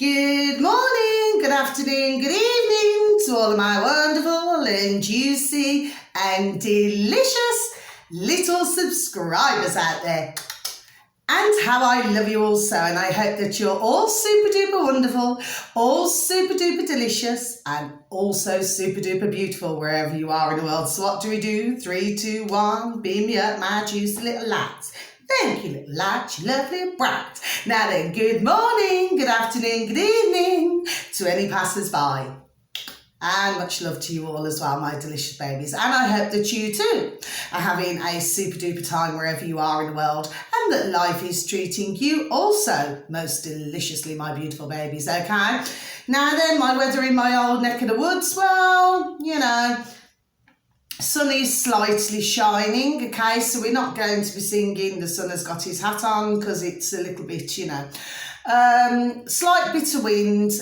Good morning, good afternoon, good evening to all of my wonderful and juicy and delicious little subscribers out there. And how I love you all so, and I hope that you're all super duper wonderful, all super duper delicious, and also super duper beautiful wherever you are in the world. So what do? 3, 2, 1, beam me up, my juicy little lights. Thank you, little light, you're lovely and bright. Now then, good morning, good afternoon, good evening to any passers-by. And much love to you all as well, my delicious babies. And I hope that you too are having a super duper time wherever you are in the world, and that life is treating you also most deliciously, my beautiful babies, okay? Now then, my weather in my old neck of the woods, well, you know, sun is slightly shining, okay, so we're not going to be singing The Sun Has Got His Hat On, because it's a little bit, you know, slight bit of wind,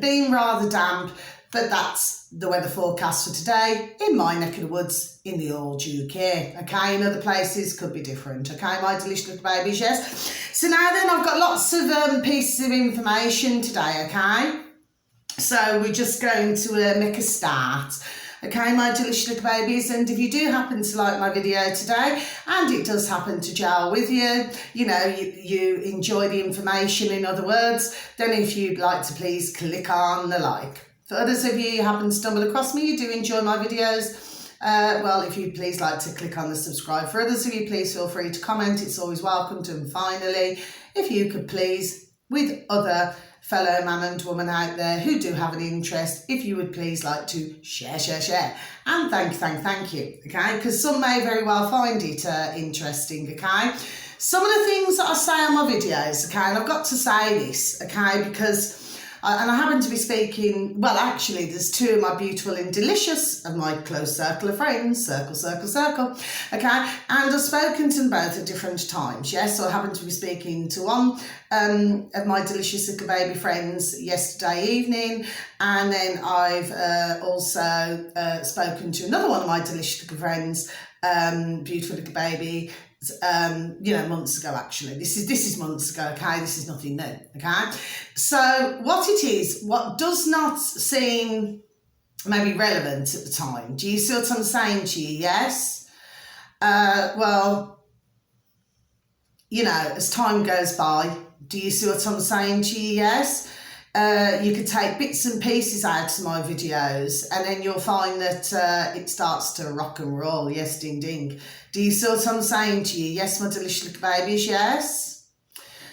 being rather damp, but that's the weather forecast for today in my neck of the woods in the old UK, okay? In other places could be different, okay, my delicious little babies, yes? So now then, I've got lots of pieces of information today, okay? So we're just going to make a start. Okay, my delicious little babies, and if you do happen to like my video today, and it does happen to gel with you, you know, you enjoy the information, in other words, then if you'd like to please click on the like. For others of you who happen to stumble across me, you do enjoy my videos, well, if you'd please like to click on the subscribe. For others of you, please feel free to comment, it's always welcomed. And finally, if you could please, with other fellow man and woman out there who do have an interest, if you would please like to share, and thank you, okay, because some may very well find it interesting, okay. Some of the things that I say on my videos, okay, and I've got to say this, okay, because and I happen to be speaking, well, actually, there's two of my beautiful and delicious of my close circle of friends, circle, okay? And I've spoken to them both at different times, yes? So I happen to be speaking to one of my delicious little baby friends yesterday evening, and then I've also spoken to another one of my delicious little friends, beautiful little baby, you know, months ago, actually. This is months ago, okay? This is nothing new, okay? So what it is, what does not seem maybe relevant at the time, do you see what I'm saying to you? Yes? Well, you know, as time goes by, do you see what I'm saying to you? Yes? You could take bits and pieces out of my videos, and then you'll find that it starts to rock and roll. Yes, ding ding. Do you see what I'm saying to you? Yes, my delicious little babies, yes?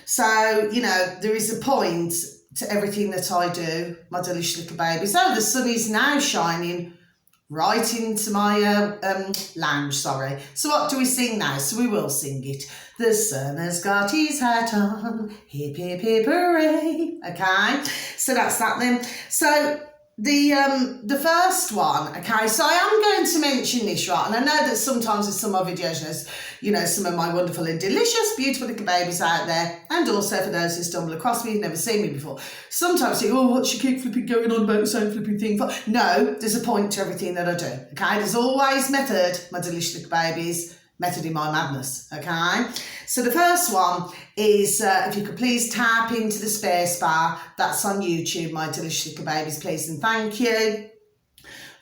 So, you know, there is a point to everything that I do, my delicious little babies. Oh, the sun is now shining right into my lounge, sorry. So what do we sing now? So we will sing it. The sun has got his hat on, hip, hip, hip, hooray. Okay, so that's that then. So the first one, okay, so I am going to mention this, right, and I know that sometimes in some of my videos, you know, some of my wonderful and delicious, beautiful little babies out there, and also for those who stumble across me, who've never seen me before, sometimes think, oh, what she keep flipping going on about the same flipping thing for? No, there's a point to everything that I do, okay? There's always method, my delicious little babies, method in my madness, okay? So the first one is, if you could please tap into the space bar, that's on YouTube, my delicious little babies, please and thank you.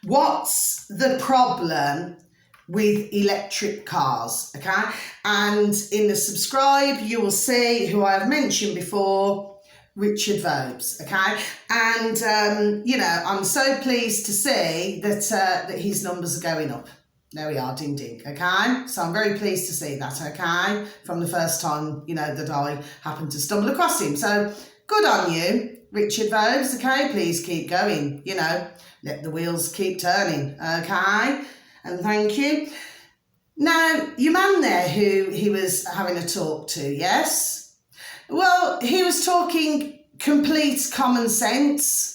What's the problem with electric cars, okay? And in the subscribe, you will see who I have mentioned before, Richard Vobes, okay? And, you know, I'm so pleased to see that, that his numbers are going up. There we are, ding ding, okay? So I'm very pleased to see that, okay? From the first time, you know, that I happened to stumble across him. So good on you, Richard Vobes, okay? Please keep going, you know, let the wheels keep turning, okay? And thank you. Now, your man there who he was having a talk to, yes? Well, he was talking complete common sense.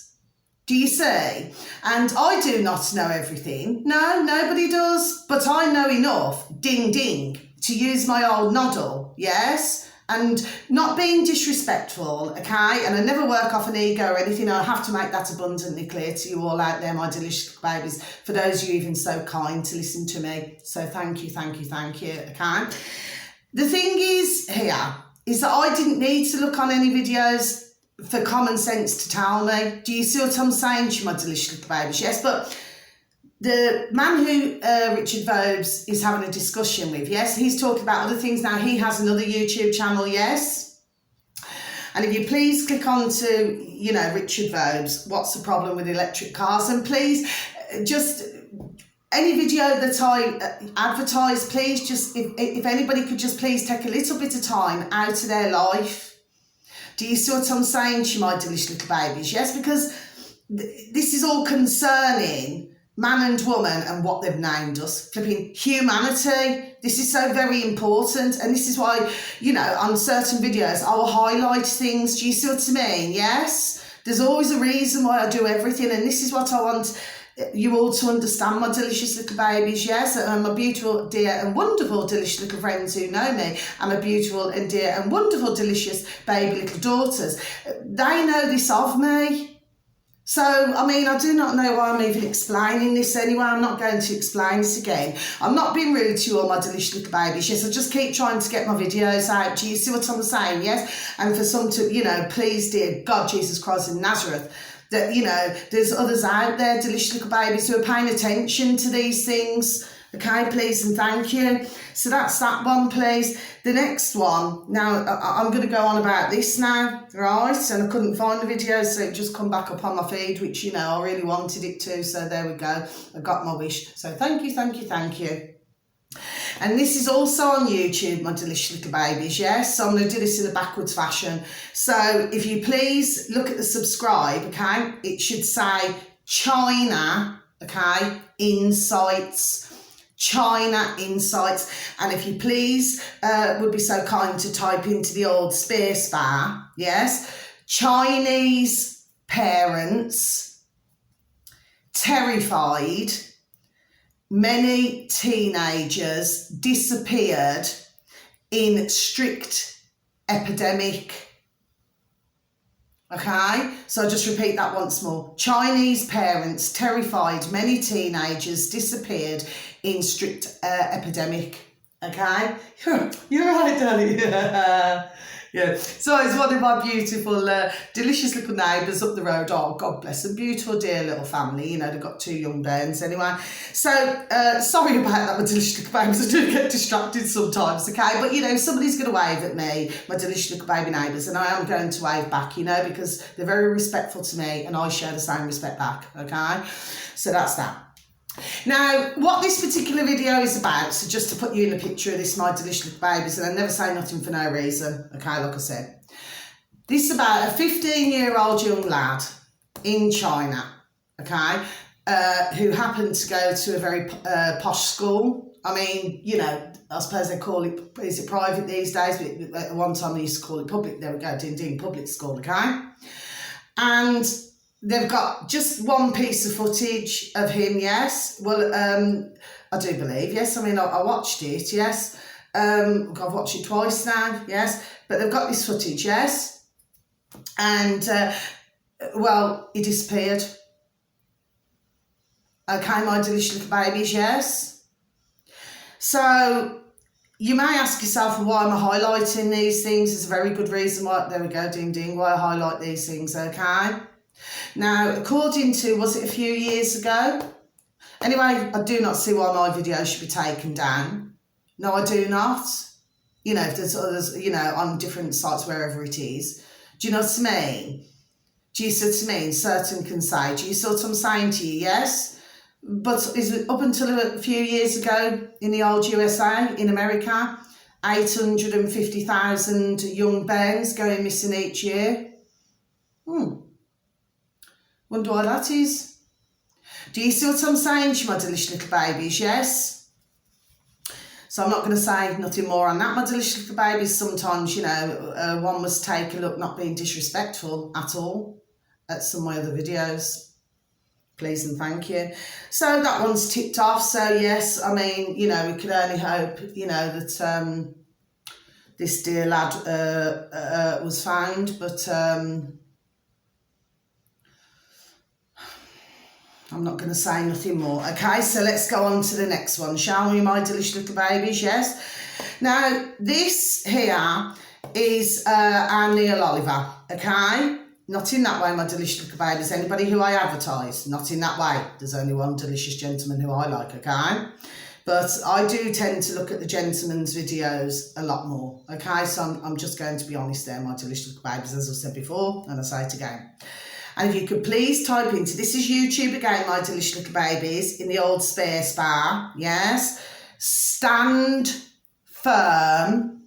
Do you see? And I do not know everything. No, nobody does. But I know enough, ding ding, to use my old noddle, yes? And not being disrespectful, okay? And I never work off an ego or anything. I have to make that abundantly clear to you all out there, my delicious babies, for those of you even so kind to listen to me. So thank you, okay? The thing is here, is that I didn't need to look on any videos for common sense to tell me. Do you see what I'm saying to you, my delicious little babies? Yes, but the man who Richard Vobes is having a discussion with, yes, he's talking about other things now. He has another YouTube channel, yes. And if you please click on to, you know, Richard Vobes, what's the problem with electric cars? And please, just any video that I advertise, please just, if anybody could just please take a little bit of time out of their life. Do you see what I'm saying to you, my delicious little babies? Yes, because this is all concerning man and woman and what they've named us, flipping humanity. This is so very important, and this is why, you know, on certain videos I will highlight things. Do you see what I mean? Yes, there's always a reason why I do everything, and this is what I want you all to understand, my delicious little babies. Yes, and my beautiful, dear and wonderful delicious little friends who know me, and my beautiful and dear and wonderful delicious baby little daughters, they know this of me. So, I mean, I do not know why I'm even explaining this anyway. I'm not going to explain this again. I'm not being rude to you all, my delicious little babies. Yes, I just keep trying to get my videos out. Do you see what I'm saying? Yes? And for some to, you know, please, dear God, Jesus Christ in Nazareth, that, you know, there's others out there, delicious little babies, who are paying attention to these things. Okay, please and thank you. So that's that one, please. The next one, now I'm going to go on about this now, right? And I couldn't find the video, so it just come back up on my feed, which, you know, I really wanted it to. So there we go. I got my wish. So thank you, thank you, thank you. And this is also on YouTube, my delicious little babies, yes? So I'm going to do this in a backwards fashion. So if you please look at the subscribe, okay? It should say China, okay? Insights. China Insights. And if you please would be so kind to type into the old space bar, yes? Chinese parents terrified. Many teenagers disappeared in strict epidemic. Okay, so I'll just repeat that once more. Chinese parents terrified. Many teenagers disappeared in strict epidemic. Okay, you're right, darling. Yeah, so it's one of my beautiful, delicious little neighbours up the road. Oh, God bless them. Beautiful, dear little family. You know, they've got 2 young bairns anyway. So, sorry about that, my delicious little babies. I do get distracted sometimes, okay? But, you know, somebody's going to wave at me, my delicious little baby neighbours, and I am going to wave back, you know, because they're very respectful to me and I share the same respect back, okay? So that's that. Now, what this particular video is about, so just to put you in a picture of this, my delicious little babies, and I never say nothing for no reason, okay, like I said. This is about a 15-year-old young lad in China, okay, who happened to go to a very posh school. I mean, you know, I suppose they call it, is it private these days? But at one time they used to call it public. There we go, ding, public school, okay? And they've got just one piece of footage of him, yes. Well, I do believe, yes. I mean, I watched it, yes. I've watched it twice now, yes. But they've got this footage, yes. And, well, he disappeared. Okay, my delicious little babies, yes. So you may ask yourself, well, why am I highlighting these things? There's a very good reason why, there we go, ding, why I highlight these things, okay? Now, according to, was it a few years ago? Anyway, I do not see why my video should be taken down. No, I do not. You know, if there's others, you know, on different sites, wherever it is. Do you know what I mean? Do you see what I mean? Certain can say. Do you see what I'm saying to you? Yes? But is it up until a few years ago in the old USA, in America, 850,000 young bairns going missing each year? Wonder why that is. Do you see what I'm saying to my delicious little babies? Yes? So I'm not going to say nothing more on that, my delicious little babies. Sometimes, you know, one must take a look, not being disrespectful at all, at some of my other videos. Please and thank you. So that one's ticked off. So yes, I mean, you know, we could only hope, you know, that this dear lad was found, but I'm not going to say nothing more. Okay, so let's go on to the next one, shall we, my delicious little babies? Yes. Now, this here is our Neil Oliver, okay? Not in that way, my delicious little babies. Anybody who I advertise, not in that way. There's only one delicious gentleman who I like, okay? But I do tend to look at the gentleman's videos a lot more, okay? So I'm just going to be honest there, my delicious little babies, as I've said before, and I say it again. And if you could please type into, this is YouTube again, my delicious little babies, in the old space bar, yes? Stand firm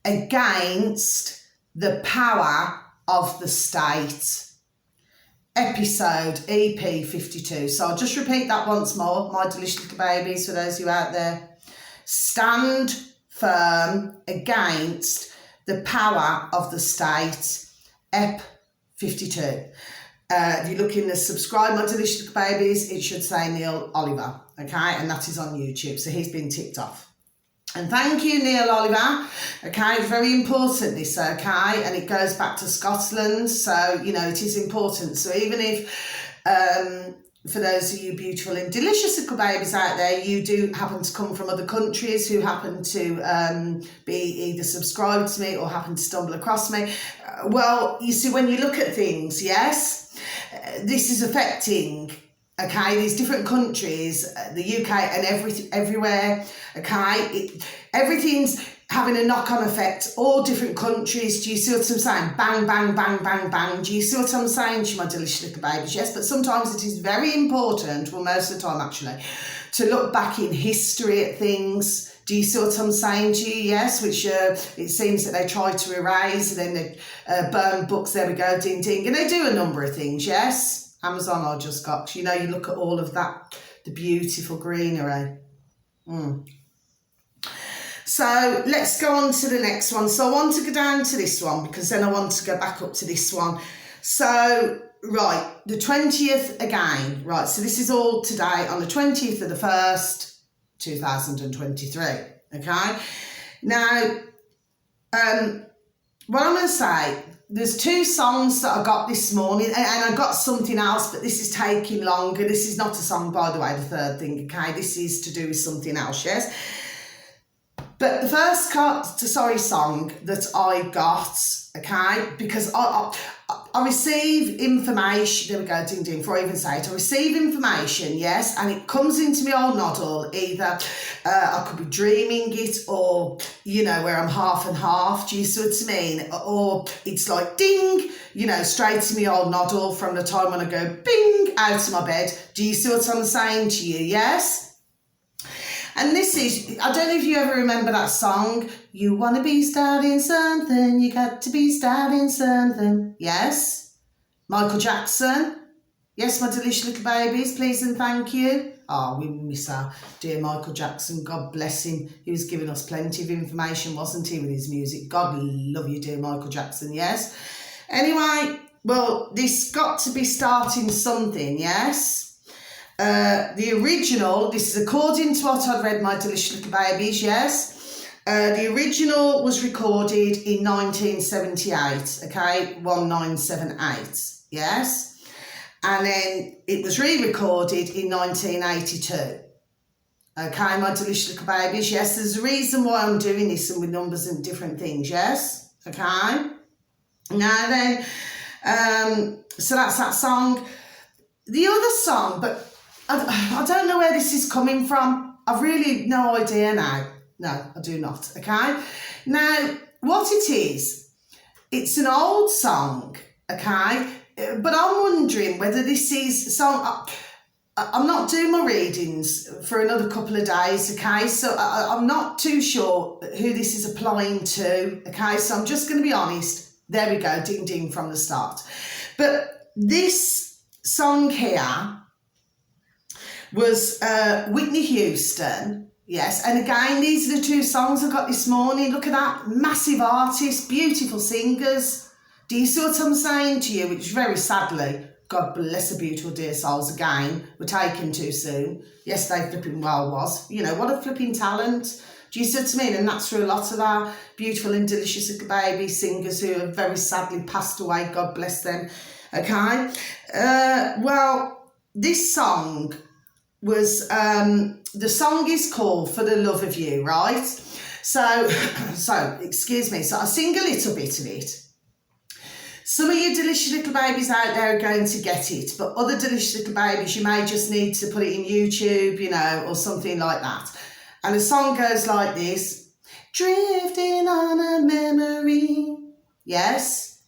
against the power of the state. Episode EP 52. So I'll just repeat that once more, my delicious little babies, for those of you out there. Stand firm against the power of the state. EP 52. If you look in the subscribe, my delicious little babies, it should say Neil Oliver, okay? And that is on YouTube, so he's been ticked off. And thank you, Neil Oliver. Okay, very important this, okay? And it goes back to Scotland, so, you know, it is important. So even if, for those of you beautiful and delicious little babies out there, you do happen to come from other countries who happen to be either subscribed to me or happen to stumble across me, well, you see, when you look at things, yes, this is affecting, okay, these different countries, the UK and everywhere, okay, everything's having a knock-on effect, all different countries. Do you see what I'm saying? Bang, bang, bang, bang, bang. Do you see what I'm saying to you, my delicious little babies? Yes, but sometimes it is very important, well, most of the time actually, to look back in history at things. Do you see what I'm saying to you? Yes, which it seems that they try to erase, and then they burn books, there we go, ding, ding, and they do a number of things, yes? Amazon I just got, you know, you look at all of that, the beautiful greenery. So let's go on to the next one. So I want to go down to this one because then I want to go back up to this one. So, right, the 20th again, right, so this is all today on the 20th of the 1st, 2023, okay? Now, what I'm going to say, there's two songs that I got this morning, and I got something else, but this is taking longer. This is not a song, by the way, the third thing, okay? This is to do with something else, yes? But the first song that I got, okay, because I receive information, there we go, ding ding, before I even say it, I receive information, yes, and it comes into me old noddle, either I could be dreaming it, or, you know, where I'm half and half, do you see what I mean, or it's like ding, you know, straight to me old noddle from the time when I go bing, out of my bed, do you see what I'm saying to you, yes? And this is, I don't know if you ever remember that song, you want to be starting something, you got to be starting something. Yes? Michael Jackson. Yes, my delicious little babies, please and thank you. Oh, we miss our dear Michael Jackson. God bless him. He was giving us plenty of information, wasn't he, with his music. God love you, dear Michael Jackson, yes? Anyway, well, this got to be starting something, yes? The original, this is according to what I've read, my delicious little babies, yes. The original was recorded in 1978, okay, 1978, yes. And then it was re-recorded in 1982. Okay, my delicious little babies, yes. There's a reason why I'm doing this and with numbers and different things, yes. Okay. Now then, so that's that song. The other song, but I don't know where this is coming from. I've really no idea now. No, I do not, okay? Now, what it is, it's an old song, okay? But I'm wondering whether this is song. I'm not doing my readings for another couple of days, okay? So I'm not too sure who this is applying to, okay? So I'm just going to be honest. There we go, ding ding from the start. But this song here was Whitney Houston, yes, and again, these are the two songs I got this morning. Look at that, massive artists, beautiful singers. Do you see what I'm saying to you? Which very sadly, God bless the beautiful dear souls again, were taken too soon. Yes, they flipping well was. You know, what a flipping talent. Do you see what I mean? And that's through a lot of our beautiful and delicious little baby singers who have very sadly passed away. God bless them. Okay. Well, this song was, the song is called For the Love of You, right? So, excuse me, so I sing a little bit of it. Some of you delicious little babies out there are going to get it, but other delicious little babies, you may just need to put it in YouTube, you know, or something like that. And the song goes like this. Drifting on a memory, yes.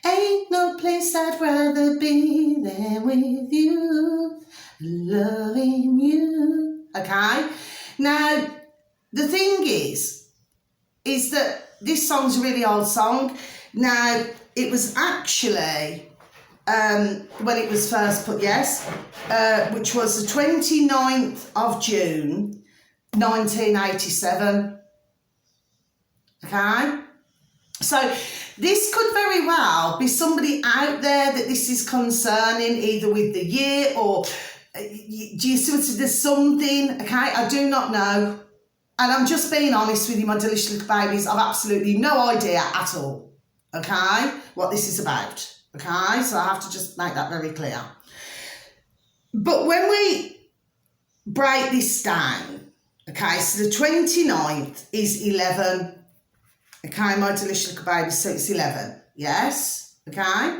Ain't no place I'd rather be than with you, loving you. Okay? Now, the thing is that this song's a really old song. Now, it was actually, when it was first put, yes, which was the 29th of June, 1987. Okay? So, this could very well be somebody out there that this is concerning, either with the year or, do you see what there's something, okay? I do not know. And I'm just being honest with you, my delicious little babies. I've absolutely no idea at all, okay, what this is about, okay? So I have to just make that very clear. But when we break this down, okay, so the 29th is 11, okay, my delicious little babies, so it's 11, yes, okay?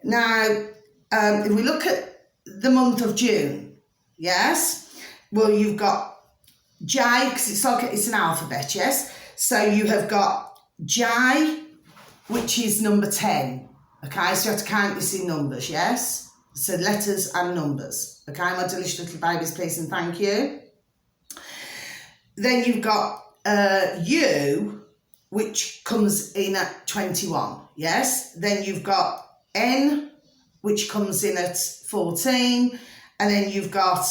Now, if we look at the month of June, yes, well, you've got J, because it's an alphabet, yes? So you have got J, which is number 10, okay? So you have to count this in numbers, yes? So letters and numbers, okay? My delicious little babies, please and thank you. Then you've got U, which comes in at 21, yes? Then you've got N, which comes in at 14, and then you've got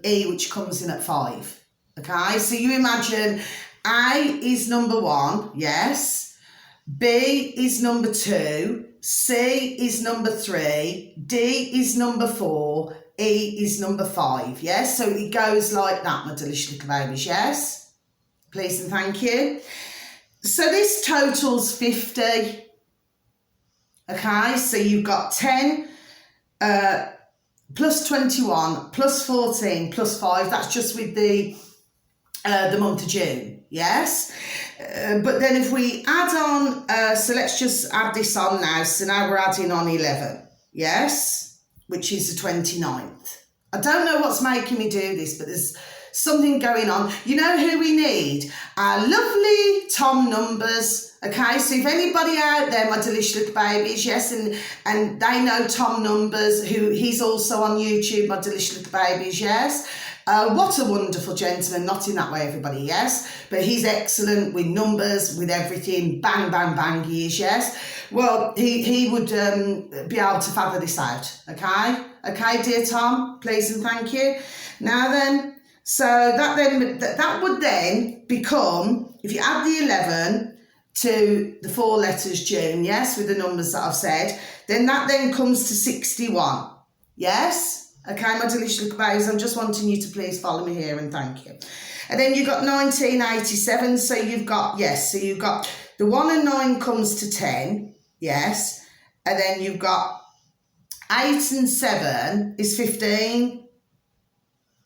E, which comes in at 5, okay? So you imagine A is number 1, yes? B is number 2, C is number 3, D is number 4, E is number 5, yes? So it goes like that, my delicious little babies, yes? Please and thank you. So this totals 50, okay? So you've got 10, plus 21, plus 14, plus 5. That's just with the month of June, yes? But then if we add on, so let's just add this on now. So now we're adding on 11, yes? Which is the 29th. I don't know what's making me do this, but there's something going on. You know who we need? Our lovely Tom Numbers. Okay, so if anybody out there, my delicious little babies, yes, and they know Tom Numbers, who he's also on YouTube, my delicious little babies, yes. What a wonderful gentleman, not in that way, everybody, yes, but he's excellent with numbers, with everything, bang, bang, bang, he is, yes. Well, he would be able to figure this out, okay? Okay, dear Tom, please and thank you. Now then, so that would then become, if you add the 11 to the 4 letters June, yes, with the numbers that I've said, then that then comes to 61, yes? Okay, my delicious little babies, I'm just wanting you to please follow me here and thank you. And then you've got 1987, so you've got, yes, so you've got the 1 and 9 comes to 10, yes, and then you've got 8 and 7 is 15,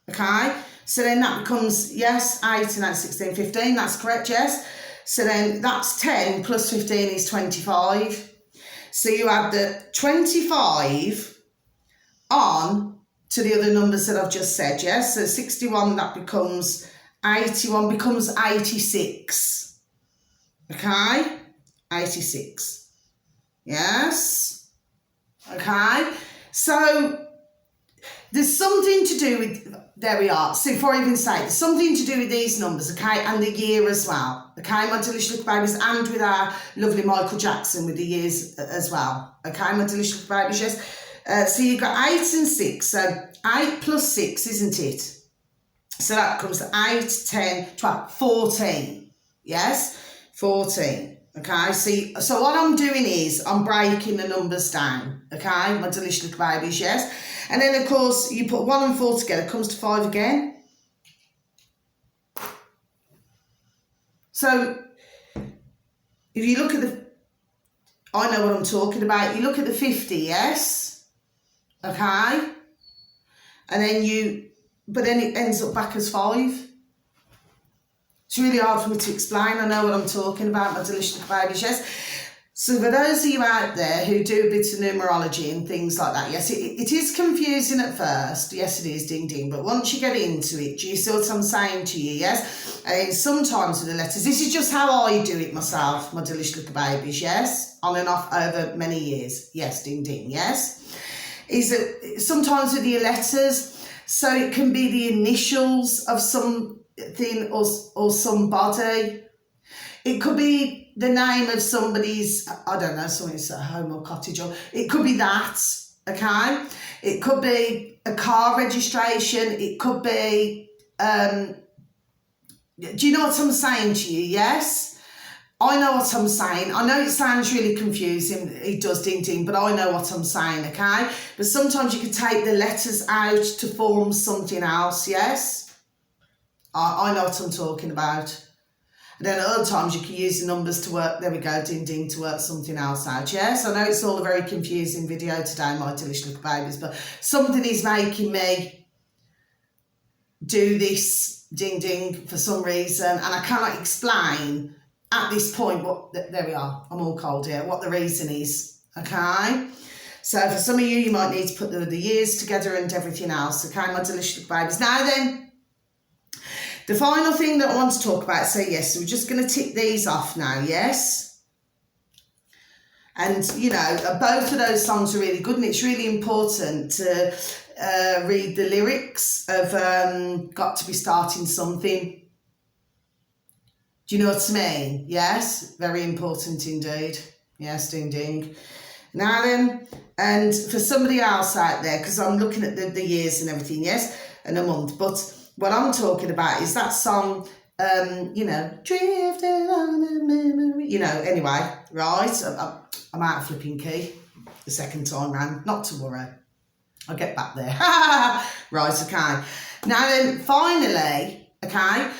okay? So then that becomes, yes, 8 and that's 16, 15, that's correct, yes? So then that's 10 plus 15 is 25. So you add the 25 on to the other numbers that I've just said, yes? So 61, that becomes 81, becomes 86. Okay? 86. Yes? Okay? So there's something to do with, there we are. So before I even say it, there's something to do with these numbers, okay, and the year as well, okay, my delicious little babies, and with our lovely Michael Jackson with the years as well, okay, my delicious little babies, yes. So you've got 8 and 6, so 8 plus 6, isn't it? So that comes to 8, 10, 12, 14, yes, 14, okay. So what I'm doing is I'm breaking the numbers down, okay, my delicious little babies, yes. And then, of course, you put 1 and 4 together, comes to 5 again. So, if you look at I know what I'm talking about. You look at the 50, yes? Okay? And then but then it ends up back as 5. It's really hard for me to explain. I know what I'm talking about, my delicious babies, yes? So for those of you out there who do a bit of numerology and things like that, yes, it is confusing at first. Yes, it is, ding, ding. But once you get into it, do you see what I'm saying to you, yes? And sometimes with the letters, this is just how I do it myself, my delicious little babies, yes? On and off over many years. Yes, ding, ding, yes? Is that sometimes with your letters, so it can be the initials of something or somebody. It could be the name of somebody's, I don't know, somebody's home or cottage, or it could be that, okay? It could be a car registration. It could be, do you know what I'm saying to you? Yes? I know what I'm saying. I know it sounds really confusing. It does, ding, ding, but I know what I'm saying, okay? But sometimes you can take the letters out to form something else, yes? I know what I'm talking about. And then at other times you can use the numbers to work, there we go, ding ding, to work something else out. Yes, I know it's all a very confusing video today, my delicious little babies, but something is making me do this ding ding for some reason, and I cannot explain at this point what, there we are, I'm all cold here, what the reason is, okay? So for some of you, you might need to put the years together and everything else, okay, my delicious little babies. Now then, the final thing that I want to talk about, so yes, so we're just going to tick these off now, yes? And, you know, both of those songs are really good, and it's really important to read the lyrics of Got to Be Starting Something. Do you know what I mean? Yes, very important indeed. Yes, ding, ding. Now then, and for somebody else out there, because I'm looking at the years and everything, yes, and a month, but what I'm talking about is that song, you know, drifting on a memory, you know, anyway, right? I'm out of flipping key the second time round, not to worry. I'll get back there. Right, okay. Now then, finally, okay,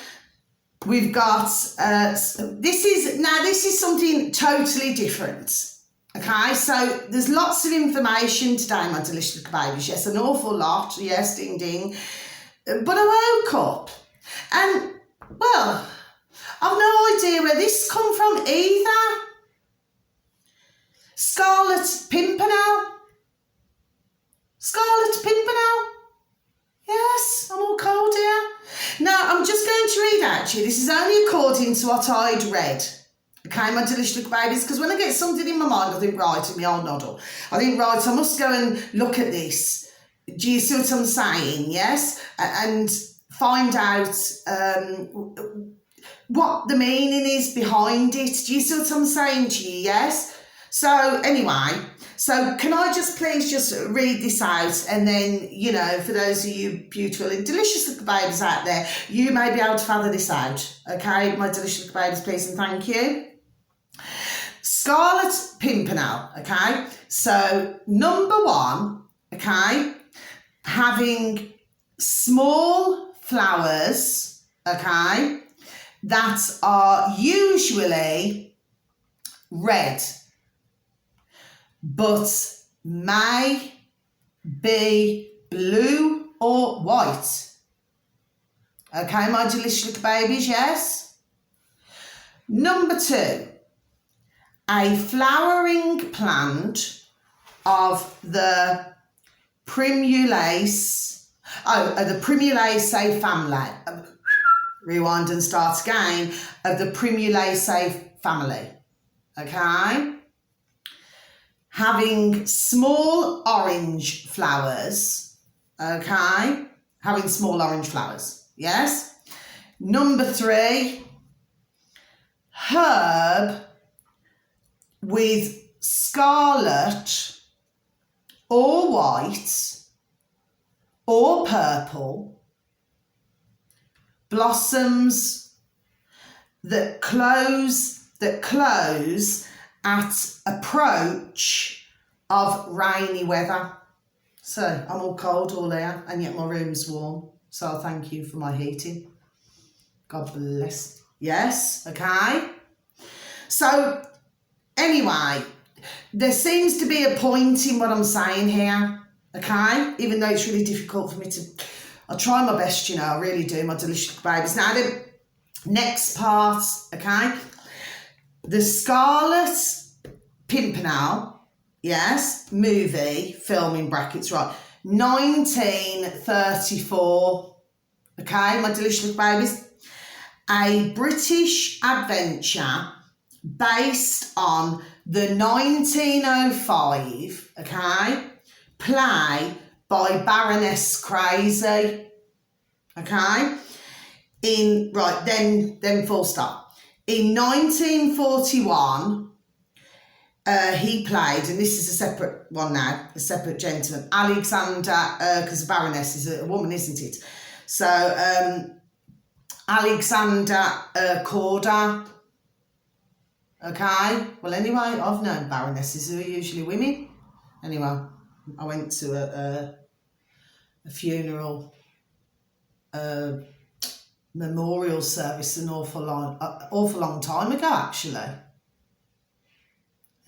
we've got, this is something totally different. Okay, so there's lots of information today, my delicious little babies. Yes, an awful lot. Yes, ding, ding. But I woke up and, well, I've no idea where this come from either. Scarlet Pimpernel. Scarlet Pimpernel. Yes, I'm all cold here. Now, I'm just going to read out to you. This is only according to what I'd read. Okay, my delicious little babies, because when I get something in my mind, I think, right, in my old noddle, I think, right, I must go and look at this. Do you see what I'm saying? Yes? And find out what the meaning is behind it. Do you see what I'm saying to you? Yes? So anyway, so can I just please just read this out, and then, you know, for those of you beautiful and delicious little babies out there, you may be able to father this out. Okay, my delicious little babies, please and thank you. Scarlet Pimpernel, okay? So number one, okay, having small flowers, okay, that are usually red, but may be blue or white. Okay, my delicious little babies, yes? Number two, a flowering plant of the Primulaceae, the Primulaceae family. Rewind and start again. Of the Primulaceae family. Okay? Having small orange flowers. Okay? Having small orange flowers. Yes? Number three, herb with scarlet or white or purple blossoms that close at approach of rainy weather. So I'm all cold all here, and yet my room's warm, so thank you for my heating. God bless. Yes, okay. So anyway, there seems to be a point in what I'm saying here, okay? Even though it's really difficult for me to, I try my best, you know, I really do, my delicious babies. Now the next part, okay? The scarlet Pimpernel, yes, movie, film in brackets, right, 1934, okay, my delicious little babies, a British adventure based on the 1905, okay, play by Baroness Crazy, okay, then full stop. In 1941, he played, and this is a separate one now, a separate gentleman, Alexander, because the Baroness is a woman, isn't it? So, Alexander Corder, okay? Well, anyway, I've known Baronesses who are usually women. Anyway, I went to a funeral, memorial service an awful long time ago, actually.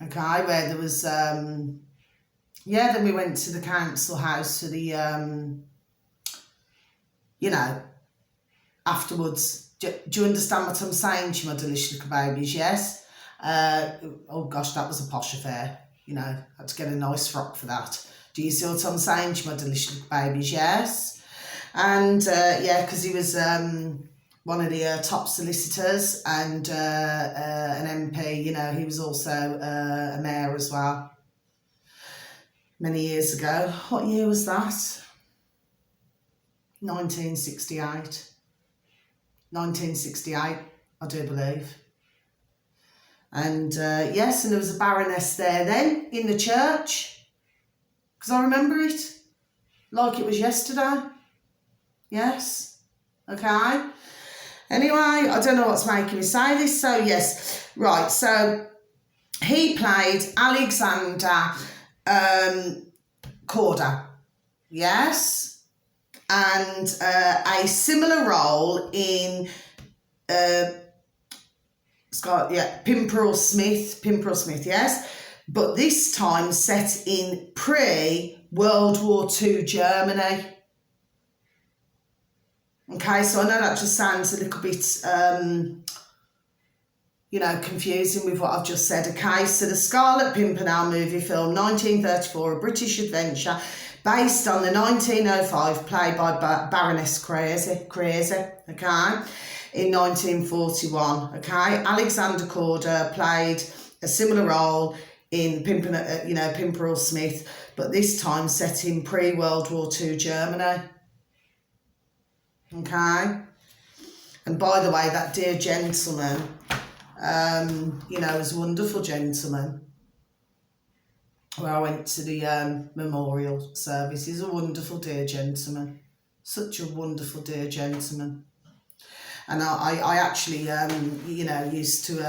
Okay, where there was, then we went to the council house for the, afterwards. Do you understand what I'm saying to you, my delicious little babies? Yes? Oh gosh, that was a posh affair. I had to get a nice frock for that. Do you see what I'm saying to you, my delicious little babies? Yes? And, because he was one of the top solicitors and an MP, he was also a mayor as well. Many years ago. What year was that? 1968. 1968, I do believe. And yes, and there was a baroness there then in the church, because I remember it like it was yesterday. Yes, okay. Anyway, I don't know what's making me say this, so yes. Right, so he played Alexander Corder, yes, and a similar role in Pimpernel Smith, yes, but this time set in pre-World War II Germany. Okay, so I know that just sounds a little bit, confusing with what I've just said. Okay, so the Scarlet Pimpernel movie film, 1934, a British adventure based on the 1905 play by Baroness Crazy, okay, in 1941, okay. Alexander Corder played a similar role in Pimpernel Smith, but this time set in pre-World War II Germany. Okay, and by the way, that dear gentleman, was a wonderful gentleman. Where I went to the memorial service, he's a wonderful dear gentleman, such a wonderful dear gentleman. And I actually, used to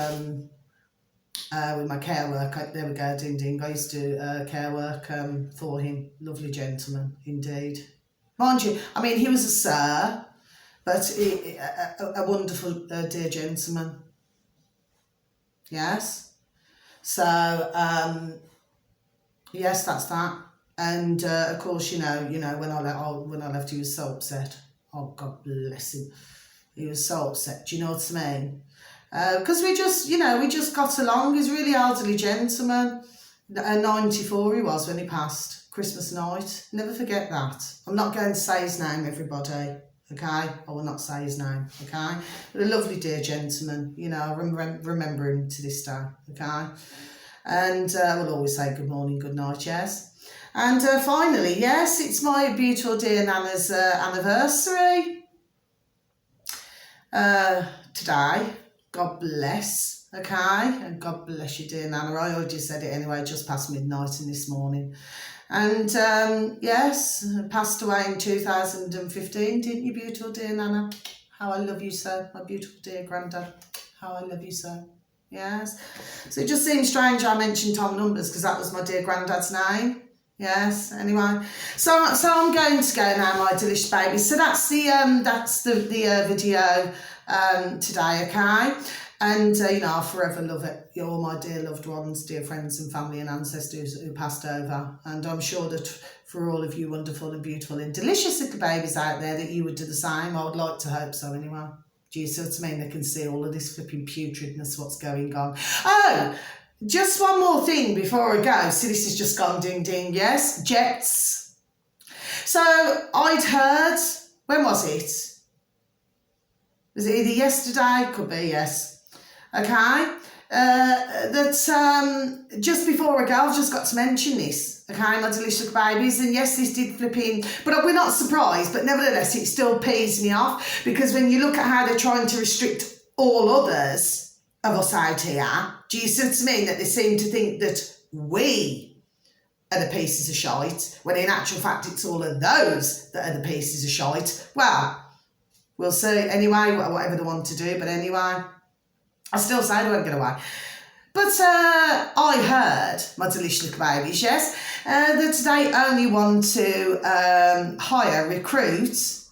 with my care work. There we go, ding ding. I used to care work for him. Lovely gentleman indeed. Mind you, I mean, he was a sir, but a wonderful dear gentleman. Yes. So, yes, that's that. And of course, when I left, he was so upset. Oh, God bless him. He was so upset. Do you know what I mean? Because we just got along. He's a really elderly gentleman. 94 he was when he passed. Christmas night. Never forget that. I'm not going to say his name, everybody. Okay? I will not say his name. Okay? But a lovely dear gentleman. I remember him to this day. Okay? And we'll always say good morning, good night, yes? And finally, yes, it's my beautiful dear Nana's anniversary today. God bless, okay? And God bless you, dear Nana. I already said it anyway, just past midnight in this morning. And yes, passed away in 2015, didn't you, beautiful dear Nana? How I love you so, my beautiful dear granddad. How I love you so. Yes. So it just seems strange I mentioned Tom Numbers because that was my dear granddad's name. Yes. Anyway, so I'm going to go now, my delicious baby. So that's the video today, okay? And I'll forever love it. You're all my dear loved ones, dear friends and family and ancestors who passed over. And I'm sure that for all of you wonderful and beautiful and delicious little babies out there that you would do the same. I would like to hope so anyway. Do you see what I mean? They can see all of this flipping putridness, what's going on. Oh, just one more thing before I go. So this has just gone ding ding, yes? Jets. So I'd heard, when was it? Was it either yesterday? Could be, yes. Okay. That just before I go, I've just got to mention this. Okay, my delicious babies. And yes, this did flip in, but we're not surprised. But nevertheless, it still pees me off, because when you look at how they're trying to restrict all others of us out here, do you see what I mean? That they seem to think that we are the pieces of shite, when in actual fact it's all of those that are the pieces of shite. Well, we'll see. Anyway, whatever they want to do. But anyway, I still say they won't get away. But I heard, my delicious little babies, yes, that they only want to hire recruits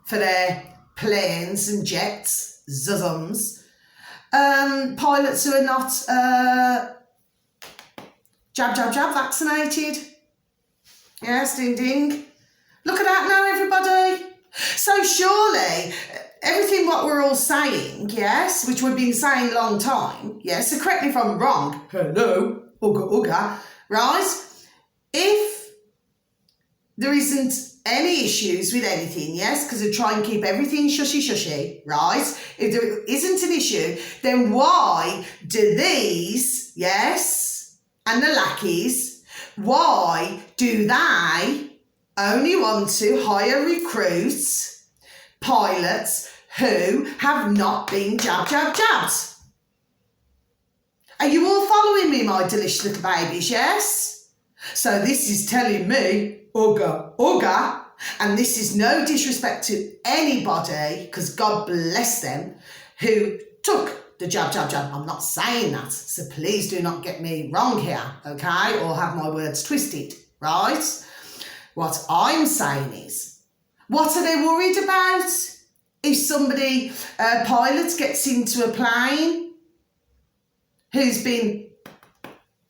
for their planes and jets, zuzums, pilots who are not jab vaccinated. Yes, ding ding. Look at that now, everybody. So surely everything what we're all saying, yes, which we've been saying a long time, yes, so correct me if I'm wrong, hello, ugga, right? If there isn't any issues with anything, yes, because they try and keep everything shushy, right? If there isn't an issue, then why do these, yes, and the lackeys, why do they only want to hire recruits, pilots who have not been jabbed? Are you all following me, my delicious little babies, yes? So this is telling me, ugga, and this is no disrespect to anybody, because God bless them, who took the jab. I'm not saying that, so please do not get me wrong here, okay, or have my words twisted, right? What I'm saying is, what are they worried about? If somebody, a pilot, gets into a plane who's been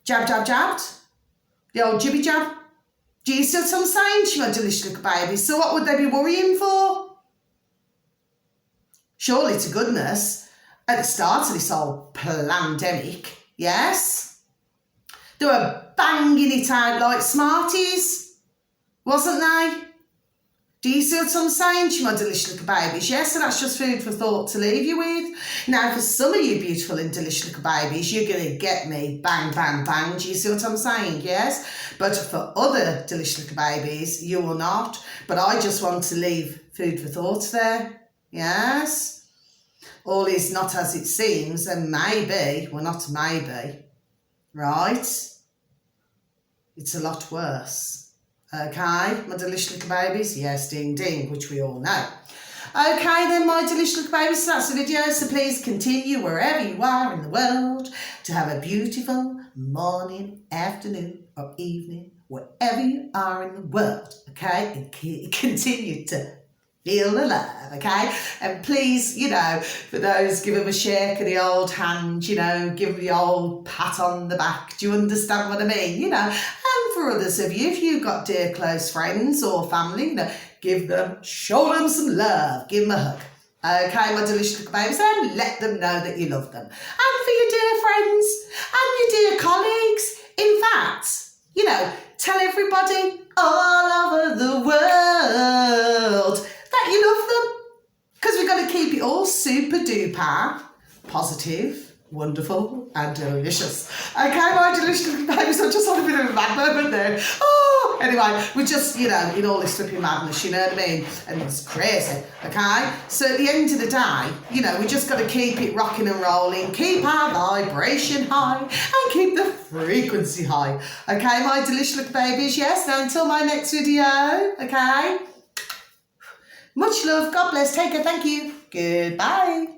jabbed, the old jibby jab. Do you see what I'm saying to you, my delicious little babies? So what would they be worrying for? Surely to goodness, at the start of this whole pandemic, yes, they were banging it out like Smarties, wasn't they? Do you see what I'm saying to you, my delicious little babies? Yes, so that's just food for thought to leave you with. Now, for some of you beautiful and delicious little babies, you're going to get me bang. Do you see what I'm saying? Yes? But for other delicious little babies, you will not. But I just want to leave food for thought there. Yes? All is not as it seems, and maybe, well, not maybe, right? It's a lot worse. Okay, my delicious little babies? Yes, ding ding, which we all know. Okay then, my delicious little babies, so that's the video. So please continue wherever you are in the world to have a beautiful morning, afternoon or evening, wherever you are in the world, okay? And continue to feel the love, okay? And please, you know, for those, give them a shake of the old hand, you know, give them the old pat on the back. Do you understand what I mean? You know, and for others of you, if you've got dear close friends or family, you know, give them, show them some love, give them a hug. Okay, my delicious little babies, and let them know that you love them. And for your dear friends and your dear colleagues, in fact, you know, tell everybody all over the world that you love them, because we've got to keep it all super duper positive, wonderful and delicious. Okay, my delicious little babies, I just had a bit of a mad moment there. Oh, anyway, we're just, you know, in all this flipping madness, you know what I mean? And it's crazy, okay? So at the end of the day, you know, we just got to keep it rocking and rolling, keep our vibration high and keep the frequency high. Okay, my delicious little babies, yes? Now until my next video, okay? Much love, God bless, take care, thank you, goodbye.